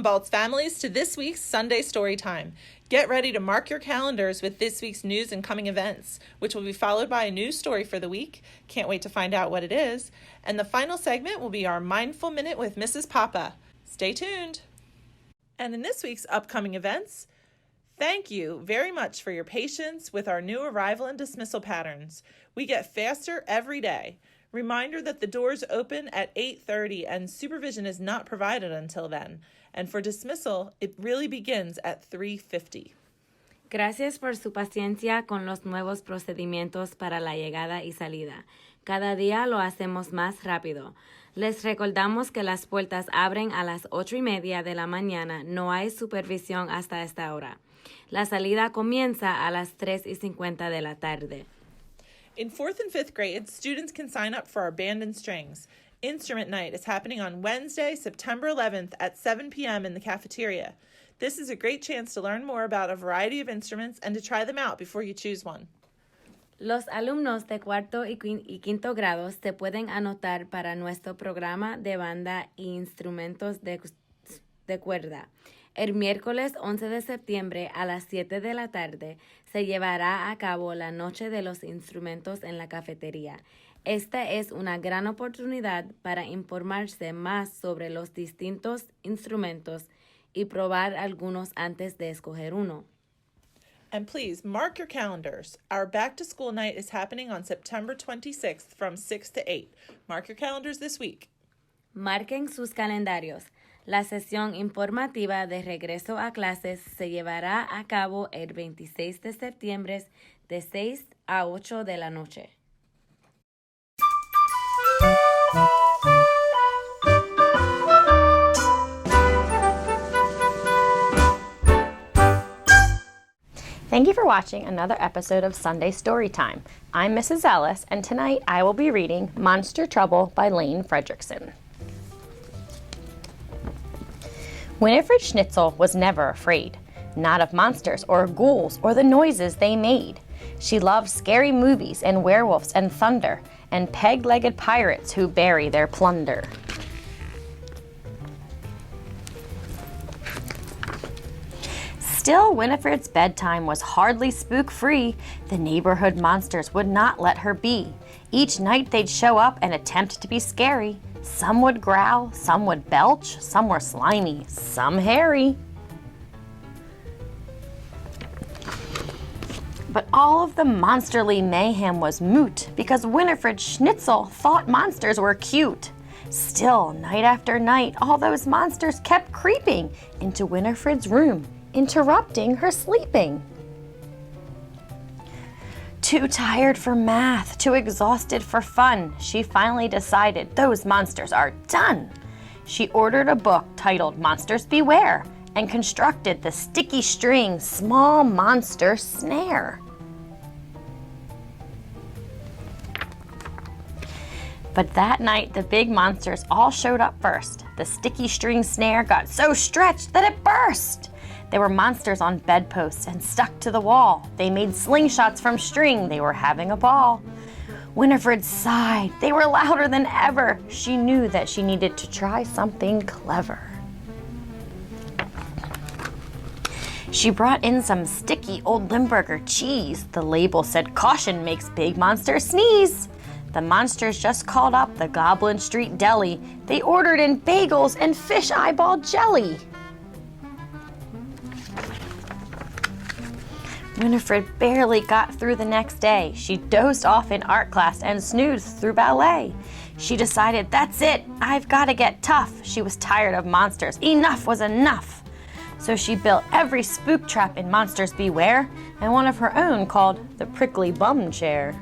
Welcome, Baltz families, to this week's Sunday Storytime. Get ready to mark your calendars with this week's news and coming events, which will be followed by a news story for the week. Can't wait to find out what it is. And the final segment will be our Mindful Minute with Mrs. Papa. Stay tuned. And in this week's upcoming events, thank you very much for your patience with our new arrival and dismissal patterns. We get faster every day. Reminder that the doors open at 8:30 and supervision is not provided until then. And for dismissal, it really begins at 3:50. Gracias por su paciencia con los nuevos procedimientos para la llegada y salida. Cada día lo hacemos más rápido. Les recordamos que las puertas abren a las 8:30 de la mañana. No hay supervisión hasta esta hora. La salida comienza a las 3:50 de la tarde. In 4th and 5th grades, students can sign up for our band and strings. Instrument night is happening on Wednesday, September 11th at 7 p.m. in the cafeteria. This is a great chance to learn more about a variety of instruments and to try them out before you choose one. Los alumnos de cuarto y quinto grados se pueden anotar para nuestro programa de banda y instrumentos de cuerda. El miércoles 11 de septiembre a las 7 de la tarde se llevará a cabo la Noche de los Instrumentos en la cafetería. Esta es una gran oportunidad para informarse más sobre los distintos instrumentos y probar algunos antes de escoger uno. And please mark your calendars. Our back to school night is happening on September 26th from 6 to 8. Mark your calendars this week. Marquen sus calendarios. La sesión informativa de regreso a clases se llevará a cabo el 26 de septiembre de 6 a 8 de la noche. Thank you for watching another episode of Sunday Storytime. I'm Mrs. Ellis, and tonight I will be reading Monster Trouble by Lane Fredrickson. Winifred Schnitzel was never afraid, not of monsters or ghouls or the noises they made. She loved scary movies and werewolves and thunder and peg-legged pirates who bury their plunder. Still, Winifred's bedtime was hardly spook-free. The neighborhood monsters would not let her be. Each night they'd show up and attempt to be scary. Some would growl, some would belch, some were slimy, some hairy. But all of the monsterly mayhem was moot because Winifred Schnitzel thought monsters were cute. Still, night after night, all those monsters kept creeping into Winifred's room, interrupting her sleeping. Too tired for math, too exhausted for fun, she finally decided those monsters are done. She ordered a book titled Monsters Beware and constructed the sticky string small monster snare. But that night, the big monsters all showed up first. The sticky string snare got so stretched that it burst. There were monsters on bedposts and stuck to the wall. They made slingshots from string. They were having a ball. Winifred sighed. They were louder than ever. She knew that she needed to try something clever. She brought in some sticky old Limburger cheese. The label said, "Caution makes big monsters sneeze." The monsters just called up the Goblin Street Deli. They ordered in bagels and fish eyeball jelly. Winifred barely got through the next day. She dozed off in art class and snoozed through ballet. She decided, that's it, I've got to get tough. She was tired of monsters. Enough was enough. So she built every spook trap in Monsters Beware and one of her own called the Prickly Bum Chair.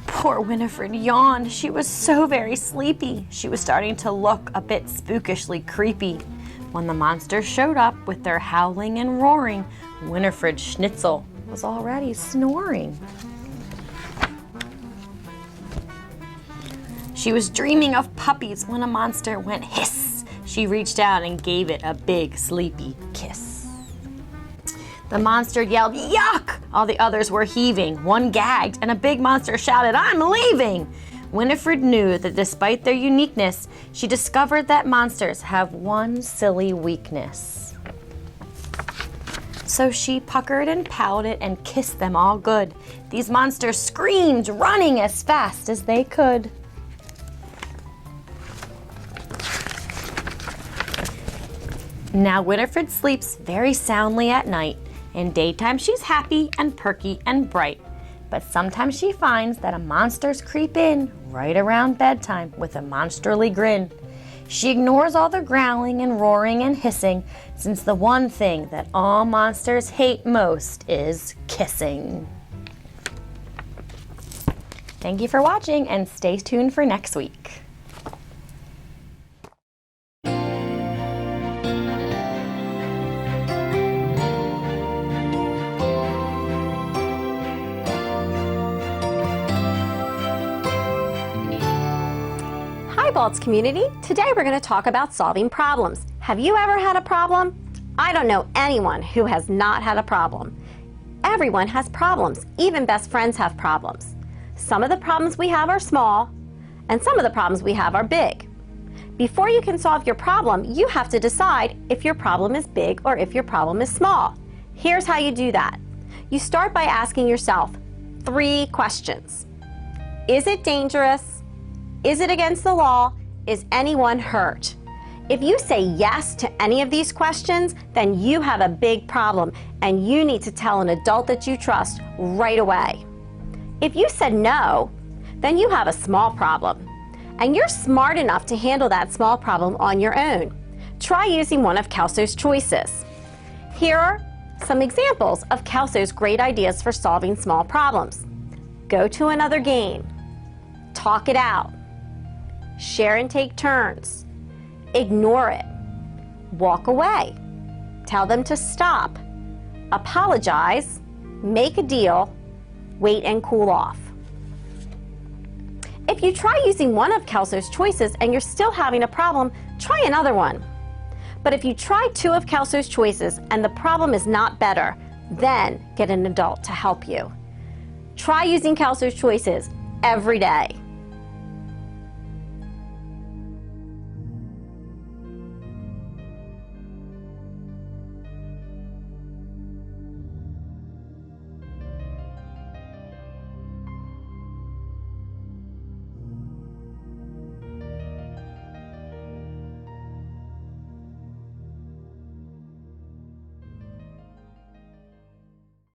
Poor Winifred yawned. She was so very sleepy. She was starting to look a bit spookishly creepy. When the monsters showed up with their howling and roaring, Winifred Schnitzel was already snoring. She was dreaming of puppies when a monster went hiss. She reached out and gave it a big, sleepy kiss. The monster yelled, "Yuck!" All the others were heaving. One gagged, and a big monster shouted, "I'm leaving!" Winifred knew that despite their uniqueness, she discovered that monsters have one silly weakness. So she puckered and pouted and kissed them all good. These monsters screamed, running as fast as they could. Now Winifred sleeps very soundly at night. In daytime, she's happy and perky and bright. But sometimes she finds that a monsters creep in right around bedtime with a monsterly grin. She ignores all the growling and roaring and hissing, since the one thing that all monsters hate most is kissing. Thank you for watching, and stay tuned for next week. Hi Balts community, today we're going to talk about solving problems. Have you ever had a problem? I don't know anyone who has not had a problem. Everyone has problems, even best friends have problems. Some of the problems we have are small, and some of the problems we have are big. Before you can solve your problem, you have to decide if your problem is big or if your problem is small. Here's how you do that. You start by asking yourself 3 questions. Is it dangerous? Is it against the law? Is anyone hurt? If you say yes to any of these questions, then you have a big problem and you need to tell an adult that you trust right away. If you said no, then you have a small problem and you're smart enough to handle that small problem on your own. Try using one of Kelso's choices. Here are some examples of Kelso's great ideas for solving small problems. Go to another game. Talk it out. Share and take turns. Ignore it. Walk away. Tell them to stop. Apologize. Make a deal. Wait and cool off. If you try using one of Kelso's choices and you're still having a problem, try another one. But if you try 2 of Kelso's choices and the problem is not better, then get an adult to help you. Try using Kelso's choices every day.